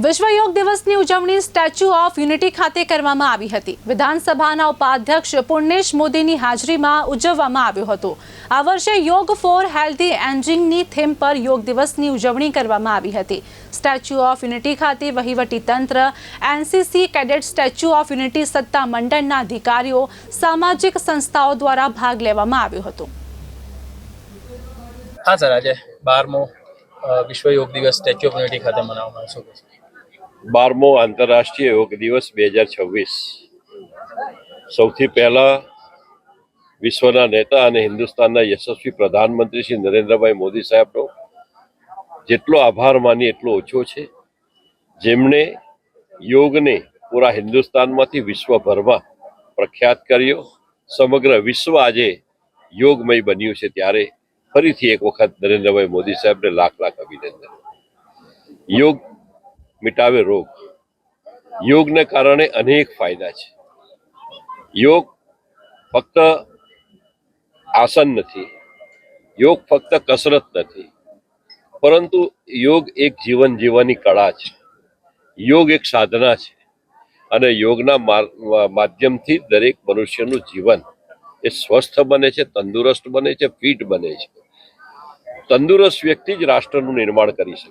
વિશ્વ યોગ દિવસની ઉજવણી સ્ટેચ્યુ ઓફ યુનિટી ખાતે કરવામાં આવી હતી। વિધાનસભાના ઉપાધ્યક્ષ પુર્ણેશ મોદીની હાજરીમાં ઉજવવામાં આવ્યું હતું। આ વર્ષે યોગ ફોર હેલ્ધી એજિંગની થીમ પર યોગ દિવસની ઉજવણી કરવામાં આવી હતી। સ્ટેચ્યુ ઓફ યુનિટી ખાતે વહીવટી તંત્ર, NCC cadet, statue of unity સત્તા મંડળના અધિકારીઓ, સામાજિક સંસ્થાઓ દ્વારા ભાગ લેવામાં આવ્યો હતો। हाँ सर, आज 12मो विश्व योग दिवस स्टेच्यू ऑफ यूनिटी खाते मनावવામાં આવશે। 12મો આંતરરાષ્ટ્રીય યોગ દિવસ 2026 સૌથી પહેલા વિશ્વના નેતા અને હિન્દુસ્તાનના યશસ્વી પ્રધાનમંત્રી શ્રી નરેન્દ્રભાઈ મોદી સાહેબનો જેટલો આભાર માની એટલો ઓછો છે, જેમણે યોગને પૂરા હિન્દુસ્તાનમાંથી વિશ્વભરમાં પ્રખ્યાત કર્યો। સમગ્ર વિશ્વ આજે યોગમય બન્યું છે, ત્યારે ફરીથી એક વખત નરેન્દ્રભાઈ મોદી સાહેબને લાખ લાખ અભિનંદન। યોગ मिटावे रोग। योग ने कारणे अनेक फायदा है। योग फक्त आसन नहीं, योग फक्त कसरत नहीं, परंतु योग एक जीवन जीवनी कला है। योग एक साधना है અને યોગના માધ્યમથી દરેક મનુષ્યનું જીવન એ સ્વસ્થ બને છે, તંદુરસ્ત બને છે, ફિટ બને છે। તંદુરસ્ત વ્યક્તિ જ રાષ્ટ્રનું નિર્માણ કરી શકે।